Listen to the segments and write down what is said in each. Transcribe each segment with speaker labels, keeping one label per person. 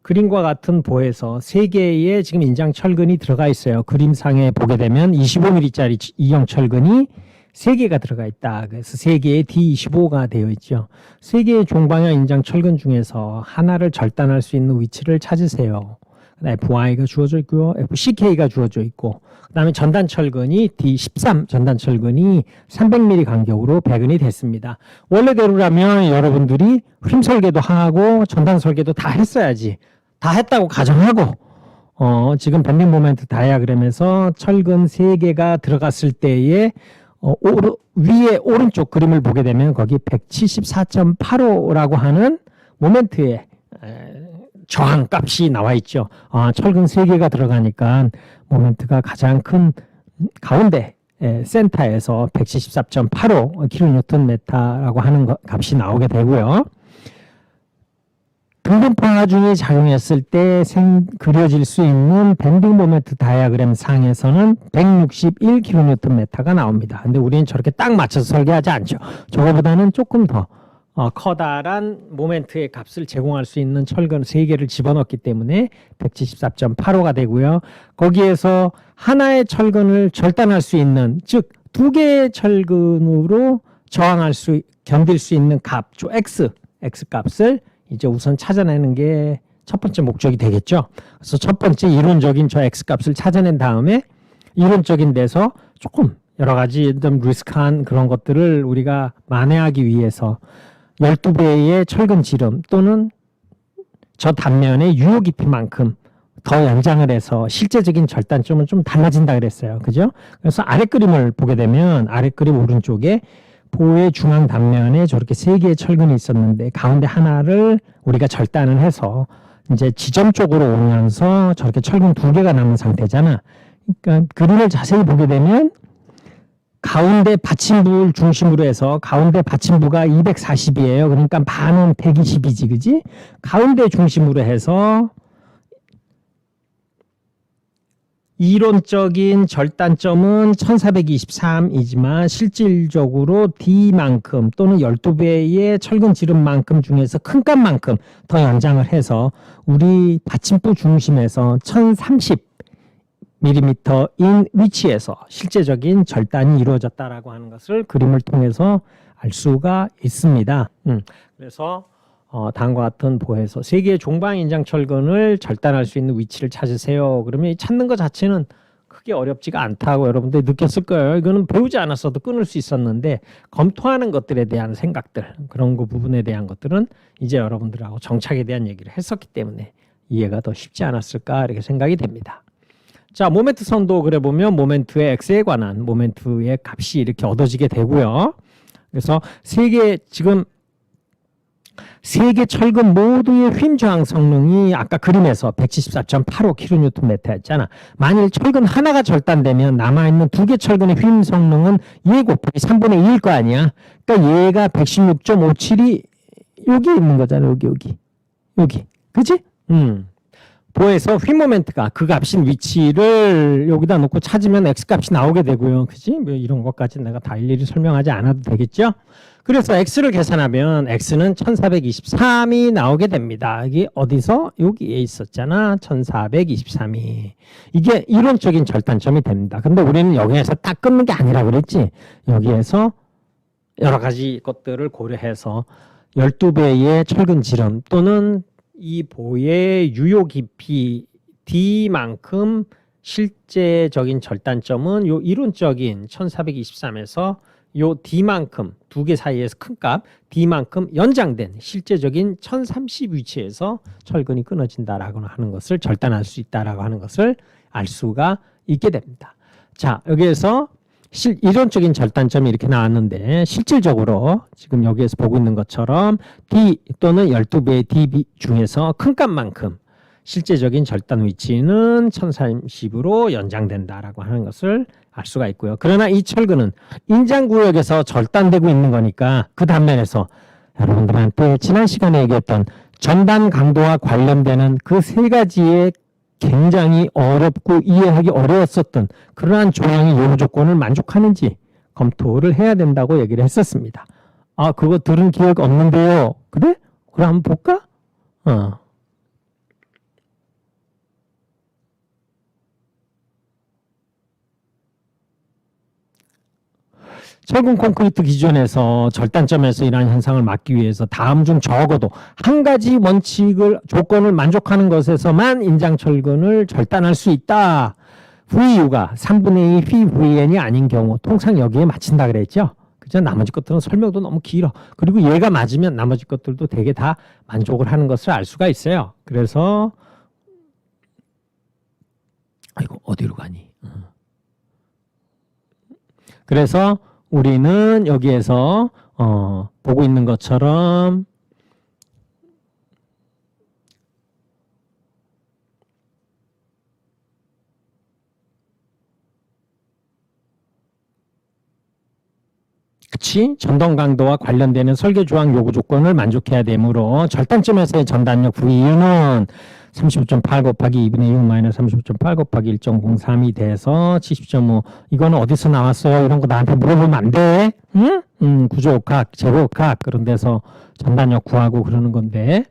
Speaker 1: 그림과 같은 보에서 3개의 지금 인장 철근이 들어가 있어요. 그림상에 보게 되면 25mm짜리 E형 철근이 3개가 들어가 있다. 그래서 3개의 D25가 되어 있죠. 3개의 종방향 인장 철근 중에서 하나를 절단할 수 있는 위치를 찾으세요. FY가 주어져 있고요. FCK가 주어져 있고, 그 다음에 전단 철근이 D13 전단 철근이 300mm 간격으로 배근이 됐습니다. 원래대로라면 여러분들이 휨 설계도 하고 전단 설계도 다 했어야지. 다 했다고 가정하고, 지금 밴딩 모멘트 다이아그램에서 철근 3개가 들어갔을 때에 위에 오른쪽 그림을 보게 되면 거기 174.85라고 하는 모멘트의 저항 값이 나와 있죠. 철근 3개가 들어가니까 모멘트가 가장 큰 가운데 센터에서 174.85 kNm라고 하는 값이 나오게 되고요. 등분포 하중이 작용했을 때 그려질 수 있는 밴딩 모멘트 다이아그램 상에서는 161 kNm가 나옵니다. 근데 우리는 저렇게 딱 맞춰서 설계하지 않죠. 저거보다는 조금 더 커다란 모멘트의 값을 제공할 수 있는 철근 3개를 집어넣기 때문에 174.85가 되고요. 거기에서 하나의 철근을 절단할 수 있는, 즉 2개의 철근으로 견딜 수 있는 값, X 값을 이제 우선 찾아내는 게 첫 번째 목적이 되겠죠. 그래서 첫 번째 이론적인 저 X 값을 찾아낸 다음에 이론적인 데서 조금 여러 가지 좀 리스크한 그런 것들을 우리가 만회하기 위해서 12배의 철근 지름 또는 저 단면의 유효 깊이만큼 더 연장을 해서 실제적인 절단점은 좀 달라진다 그랬어요. 그죠? 그래서 아래 그림을 보게 되면 아래 그림 오른쪽에 보의 중앙 단면에 저렇게 3개의 철근이 있었는데 가운데 하나를 우리가 절단을 해서 이제 지점 쪽으로 오면서 저렇게 철근 2개가 남은 상태잖아. 그러니까 그림을 자세히 보게 되면 가운데 받침부를 중심으로 해서 가운데 받침부가 240이에요. 그러니까 반은 120이지, 그지? 가운데 중심으로 해서 이론적인 절단점은 1423이지만 실질적으로 D만큼 또는 12배의 철근 지름만큼 중에서 큰 값만큼 더 연장을 해서 우리 받침부 중심에서 1030mm인 위치에서 실제적인 절단이 이루어졌다라고 하는 것을 그림을 통해서 알 수가 있습니다. 그래서 다음과 같은 보에서 3개의 종방 인장 철근을 절단할 수 있는 위치를 찾으세요. 그러면 찾는 것 자체는 크게 어렵지가 않다고 여러분들이 느꼈을 거예요. 이거는 배우지 않았어도 끊을 수 있었는데 검토하는 것들에 대한 생각들, 그런 거 부분에 대한 것들은 이제 여러분들하고 정착에 대한 얘기를 했었기 때문에 이해가 더 쉽지 않았을까 이렇게 생각이 됩니다. 자, 모멘트 선도 그려보면 모멘트의 X에 관한 모멘트의 값이 이렇게 얻어지게 되고요. 그래서 3개 철근 모두의 휨 저항 성능이 아까 그림에서 174.85 kNm였잖아. 만일 철근 하나가 절단되면 남아있는 2개 철근의 휨 성능은 얘 곱하기 3분의 2일 거 아니야. 그러니까 얘가 116.57이 여기 있는 거잖아. 여기. 그치? 보에서 휨 모멘트가 그 값인 위치를 여기다 놓고 찾으면 X 값이 나오게 되고요. 그치? 뭐 이런 것까지 내가 다 일일이 설명하지 않아도 되겠죠? 그래서 X를 계산하면 X는 1423이 나오게 됩니다. 이게 어디서? 여기에 있었잖아. 1423이. 이게 이론적인 절단점이 됩니다. 근데 우리는 여기에서 딱 끊는 게 아니라 그랬지. 여기에서 여러 가지 것들을 고려해서 12배의 철근 지름 또는 이 보의 유효 깊이 D만큼 실제적인 절단점은 요 이론적인 1423에서 요 D만큼 2개 사이에서 큰 값 D만큼 연장된 실제적인 1030 위치에서 철근이 끊어진다라고 하는 것을 절단할 수 있다라고 하는 것을 알 수가 있게 됩니다. 자, 여기에서 이론적인 절단점이 이렇게 나왔는데 실질적으로 지금 여기에서 보고 있는 것처럼 D 또는 12배의 DB 중에서 큰 값만큼 실제적인 절단 위치는 1030으로 연장된다라고 하는 것을 알 수가 있고요. 그러나 이 철근은 인장구역에서 절단되고 있는 거니까 그 단면에서 여러분들한테 지난 시간에 얘기했던 전단 강도와 관련되는 그 세 가지의 굉장히 어렵고 이해하기 어려웠었던 그러한 조항의 요구 조건을 만족하는지 검토를 해야 된다고 얘기를 했었습니다. 아, 그거 들은 기억 없는데요. 그래? 그럼 한번 볼까? 철근 콘크리트 기준에서 절단점에서 이러한 현상을 막기 위해서 다음 중 적어도 한 가지 원칙을 조건을 만족하는 것에서만 인장철근을 절단할 수 있다. VU가 3분의 2 PVN이 아닌 경우 통상 여기에 맞춘다 그랬죠. 그죠? 나머지 것들은 설명도 너무 길어. 그리고 얘가 맞으면 나머지 것들도 되게 다 만족을 하는 것을 알 수가 있어요. 그래서 아이고 어디로 가니? 그래서 우리는 여기에서 보고 있는 것처럼 그치? 전동 강도와 관련되는 설계 조항 요구 조건을 만족해야 되므로 절단점에서의 전단력 VU는 35.8 곱하기 2분의 6 마이너스 35.8 곱하기 1.03이 돼서 70.5. 이거는 어디서 나왔어요? 이런 거 나한테 물어보면 안 돼. 응? 구조역학, 제곱역학 그런 데서 전단력 구하고 그러는 건데.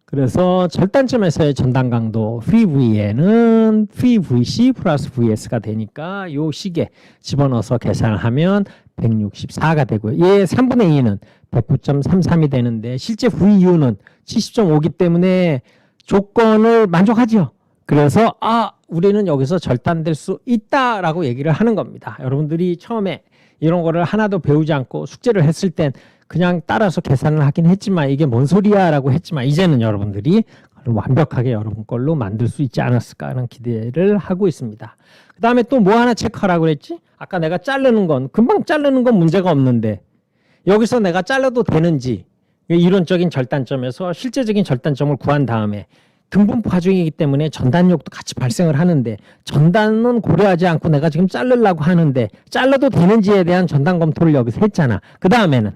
Speaker 1: 그래서 절단점에서의 전단 강도 PV에는 PVC 플러스 VS가 되니까 요 식에 집어넣어서 계산하면 164가 되고요. 얘 3분의 2는 109.33이 되는데 실제 VU는 70.5기 때문에 조건을 만족하죠. 그래서 우리는 여기서 절단될 수 있다라고 얘기를 하는 겁니다. 여러분들이 처음에 이런 거를 하나도 배우지 않고 숙제를 했을 땐 그냥 따라서 계산을 하긴 했지만 이게 뭔 소리야 라고 했지만 이제는 여러분들이 완벽하게 여러분 걸로 만들 수 있지 않았을까 하는 기대를 하고 있습니다. 그 다음에 또 뭐 하나 체크하라고 그랬지? 아까 내가 자르는 건 금방 자르는 건 문제가 없는데 여기서 내가 잘라도 되는지 이론적인 절단점에서 실제적인 절단점을 구한 다음에 등분포 하중이기 때문에 전단력도 같이 발생을 하는데 전단은 고려하지 않고 내가 지금 자르려고 하는데 잘라도 되는지에 대한 전단 검토를 여기서 했잖아. 그 다음에는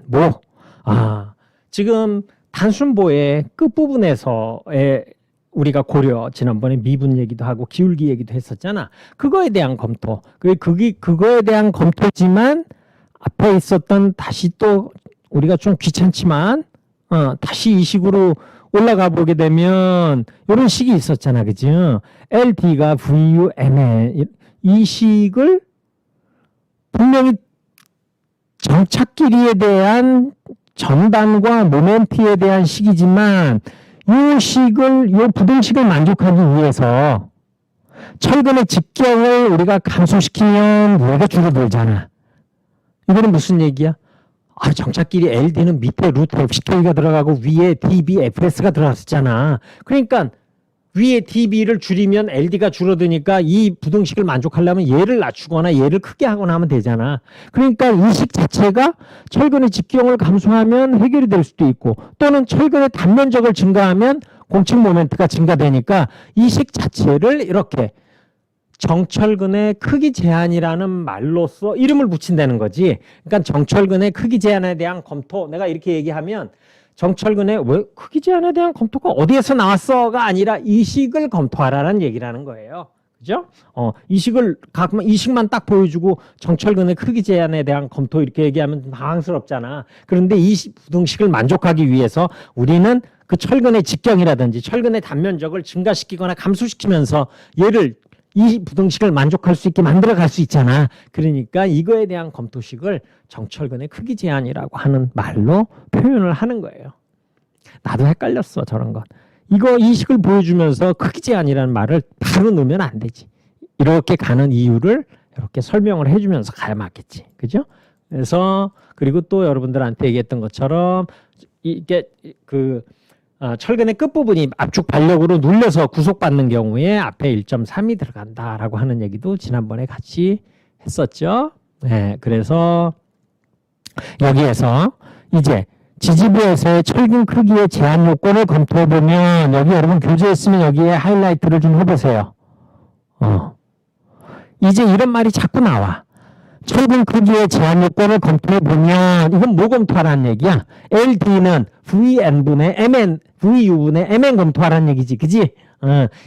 Speaker 1: 지금 단순보의 끝부분에서의 우리가 고려 지난번에 미분 얘기도 하고 기울기 얘기도 했었잖아. 그거에 대한 검토. 그거에 대한 검토지만 앞에 있었던 다시 또 우리가 좀 귀찮지만 다시 이 식으로 올라가 보게 되면 이런 식이 있었잖아. 그죠? LD가 VUM에 이 식을 분명히 정착 길이에 대한 전단과 모멘트에 대한 식이지만 이 부등식을 만족하기 위해서 철근의 직경을 우리가 감소시키면 얘가 줄어들잖아. 이거는 무슨 얘기야? 정착끼리 LD는 밑에 루트 FCK가 들어가고 위에 DB, FS가 들어갔었잖아. 그러니까 위에 DB를 줄이면 LD가 줄어드니까 이 부등식을 만족하려면 얘를 낮추거나 얘를 크게 하거나 하면 되잖아. 그러니까 이 식 자체가 철근의 직경을 감소하면 해결이 될 수도 있고 또는 철근의 단면적을 증가하면 공측 모멘트가 증가되니까 이 식 자체를 이렇게 정철근의 크기 제한이라는 말로써 이름을 붙인다는 거지. 그러니까 정철근의 크기 제한에 대한 검토, 내가 이렇게 얘기하면 정철근의 왜 크기 제한에 대한 검토가 어디에서 나왔어가 아니라 이 식을 검토하라는 얘기라는 거예요. 그죠? 이 식만 딱 보여주고 정철근의 크기 제한에 대한 검토 이렇게 얘기하면 당황스럽잖아. 그런데 이 부등식을 만족하기 위해서 우리는 그 철근의 직경이라든지 철근의 단면적을 증가시키거나 감소시키면서 얘를 이 부등식을 만족할 수 있게 만들어 갈 수 있잖아. 그러니까 이거에 대한 검토식을 정철근의 크기 제한이라고 하는 말로 표현을 하는 거예요. 나도 헷갈렸어, 저런 건. 이 식을 보여주면서 크기 제한이라는 말을 바로 넣으면 안 되지. 이렇게 가는 이유를 이렇게 설명을 해주면서 가야 맞겠지. 그죠? 그래서 그리고 또 여러분들한테 얘기했던 것처럼 이게 철근의 끝부분이 압축 반력으로 눌려서 구속받는 경우에 앞에 1.3이 들어간다라고 하는 얘기도 지난번에 같이 했었죠. 네, 그래서 여기에서 이제 지지부에서의 철근 크기의 제한 요건을 검토해 보면 여기 여러분 교재했으면 여기에 하이라이트를 좀 해보세요. 이제 이런 말이 자꾸 나와. 철근 크기의 제한 요건을 검토해 보면 이건 뭐 검토하라는 얘기야? LD는 VN분의 MN, VU분의 MN 검토하라는 얘기지, 그지?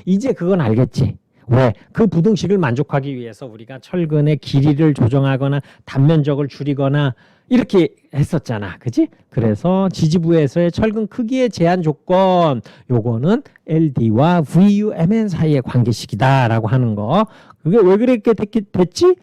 Speaker 1: 이제 그건 알겠지. 왜? 그 부등식을 만족하기 위해서 우리가 철근의 길이를 조정하거나 단면적을 줄이거나 이렇게 했었잖아. 그지? 그래서 지지부에서의 철근 크기의 제한 조건, 요거는 LD와 VUMN 사이의 관계식이다라고 하는 거. 그게 왜 그렇게 됐지?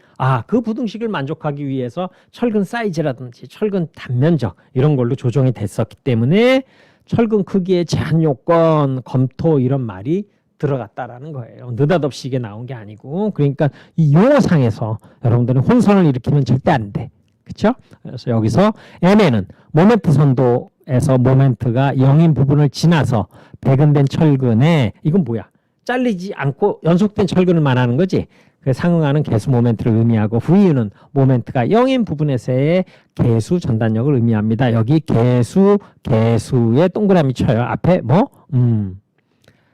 Speaker 1: 그 부등식을 만족하기 위해서 철근 사이즈라든지 철근 단면적 이런 걸로 조정이 됐었기 때문에 철근 크기의 제한 요건 검토 이런 말이 들어갔다라는 거예요. 느닷없이 이게 나온 게 아니고. 그러니까 이 용어상에서 여러분들은 혼선을 일으키면 절대 안 돼. 그렇죠? 그래서 여기서 MN은 모멘트 선도에서 모멘트가 0인 부분을 지나서 배근된 철근에 이건 뭐야? 잘리지 않고 연속된 철근을 말하는 거지. 그 상응하는 개수 모멘트를 의미하고 VU는 모멘트가 0인 부분에서의 개수 전단력을 의미합니다. 여기 개수에 동그라미 쳐요. 앞에 뭐?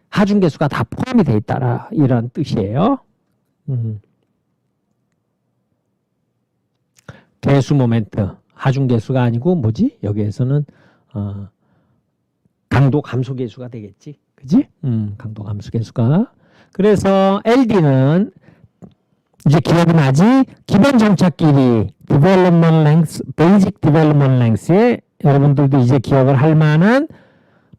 Speaker 1: 하중개수가 다 포함이 돼 있다라 이런 뜻이에요. 개수 모멘트 하중개수가 아니고 뭐지? 여기에서는 강도 감소개수가 되겠지. 그지? 강도 감소개수가. 그래서 LD는 이제 기억이 나지? 기본 정착 길이 development length, basic development length에 여러분들도 이제 기억을 할 만한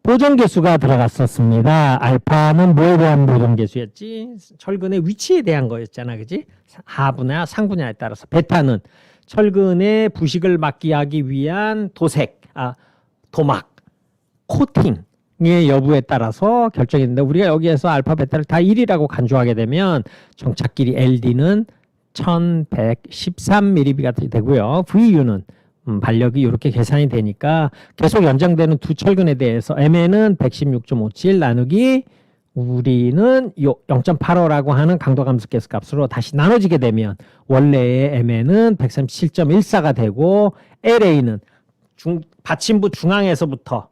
Speaker 1: 보정계수가 들어갔었습니다. 알파는 뭐에 대한 보정계수였지? 철근의 위치에 대한 거였잖아. 그지? 하부냐 상부냐에 따라서. 베타는 철근의 부식을 막기 하기 위한 도막, 코팅의 여부에 따라서 결정했는데 우리가 여기에서 알파, 베타를 다 1이라고 간주하게 되면 정착 길이 LD는 1113mm가 되고요. VU는 반력이 이렇게 계산이 되니까 계속 연장되는 두 철근에 대해서 MN은 116.57 나누기 우리는 0.85라고 하는 강도 감소 계수 값으로 다시 나눠지게 되면 원래의 MN은 137.14가 되고 LA는 받침부 중앙에서부터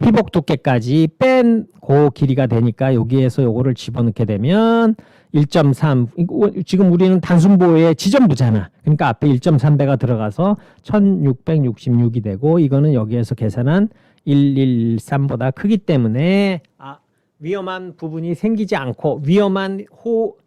Speaker 1: 피복 두께까지 뺀 그 길이가 되니까 여기에서 요거를 집어넣게 되면 1.3 지금 우리는 단순보의 지점부잖아. 그러니까 앞에 1.3배가 들어가서 1666이 되고 이거는 여기에서 계산한 113보다 크기 때문에 위험한 부분이 생기지 않고 위험한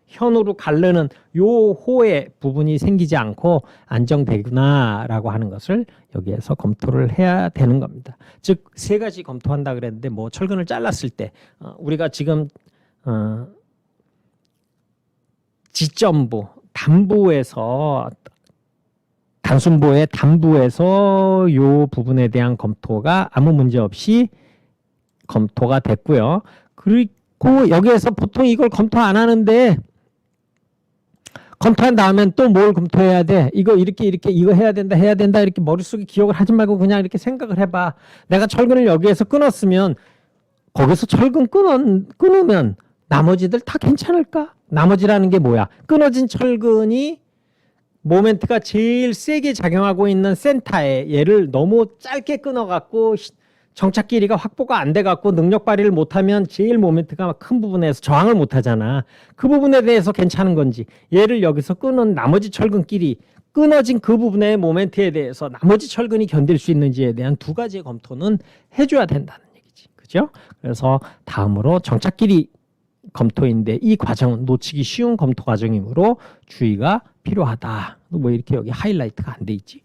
Speaker 1: 현으로 가르는 요 호의 부분이 생기지 않고 안정되구나라고 하는 것을 여기에서 검토를 해야 되는 겁니다. 즉 세 가지 검토한다 그랬는데 뭐 철근을 잘랐을 때 우리가 지금 지점부 단부에서 단순보의 단부에서 요 부분에 대한 검토가 아무 문제 없이 검토가 됐고요. 그리고 여기에서 보통 이걸 검토 안 하는데 검토한 다음엔 또 뭘 검토해야 돼? 이거 이렇게 이거 해야 된다 이렇게 머릿속에 기억을 하지 말고 그냥 이렇게 생각을 해봐. 내가 철근을 여기에서 끊었으면 거기서 철근 끊으면 나머지들 다 괜찮을까? 나머지라는 게 뭐야? 끊어진 철근이 모멘트가 제일 세게 작용하고 있는 센터에 얘를 너무 짧게 끊어갖고 정착 길이가 확보가 안 돼갖고 능력 발휘를 못하면 제일 모멘트가 큰 부분에서 저항을 못하잖아. 그 부분에 대해서 괜찮은 건지 얘를 여기서 끊은 나머지 철근 길이 끊어진 그 부분의 모멘트에 대해서 나머지 철근이 견딜 수 있는지에 대한 두 가지의 검토는 해줘야 된다는 얘기지. 그죠? 그래서 다음으로 정착 길이 검토인데 이 과정은 놓치기 쉬운 검토 과정이므로 주의가 필요하다. 뭐 이렇게 여기 하이라이트가 안 돼 있지.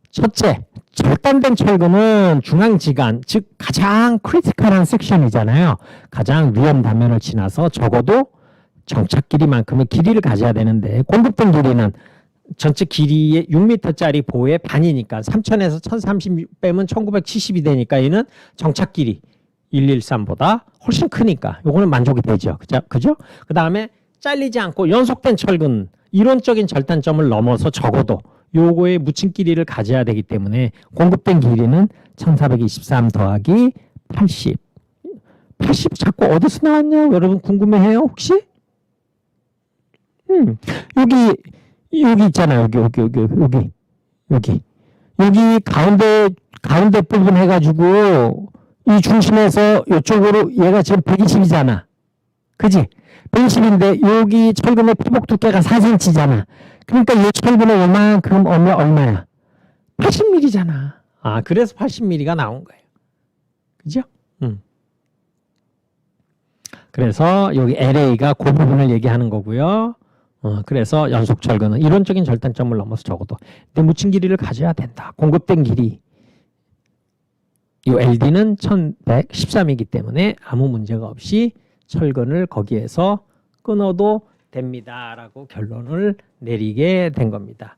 Speaker 1: 첫째, 절단된 철근은 중앙지간, 즉 가장 크리티컬한 섹션이잖아요. 가장 위험 단면을 지나서 적어도 정착 길이만큼의 길이를 가져야 되는데 공급된 길이는 전체 길이의 6m짜리 보의 반이니까 3000에서 1036 빼면 1970이 되니까 얘는 정착 길이 113보다 훨씬 크니까 요거는 만족이 되죠. 그죠? 그 다음에 잘리지 않고 연속된 철근, 이론적인 절단점을 넘어서 적어도 요거의 묻힌 길이를 가져야 되기 때문에 공급된 길이는 1423 더하기 80. 80 자꾸 어디서 나왔냐? 여러분 궁금해해요 혹시? 여기 있잖아요. 여기 가운데 부분 해가지고 이 중심에서 이쪽으로 얘가 지금 120이잖아. 그지? 120인데 여기 철근의 피복 두께가 4cm잖아. 그러니까 이 철근의 요만큼 얼마야? 80mm잖아. 아, 그래서 80mm가 나온 거예요. 그죠? 그래서 여기 LA가 그 부분을 얘기하는 거고요. 그래서 연속 철근은 이론적인 절단점을 넘어서 적어도 내 묻힌 길이를 가져야 된다. 공급된 길이 이 LD는 1113이기 때문에 아무 문제가 없이 철근을 거기에서 끊어도 됩니다라고 결론을 내리게 된 겁니다.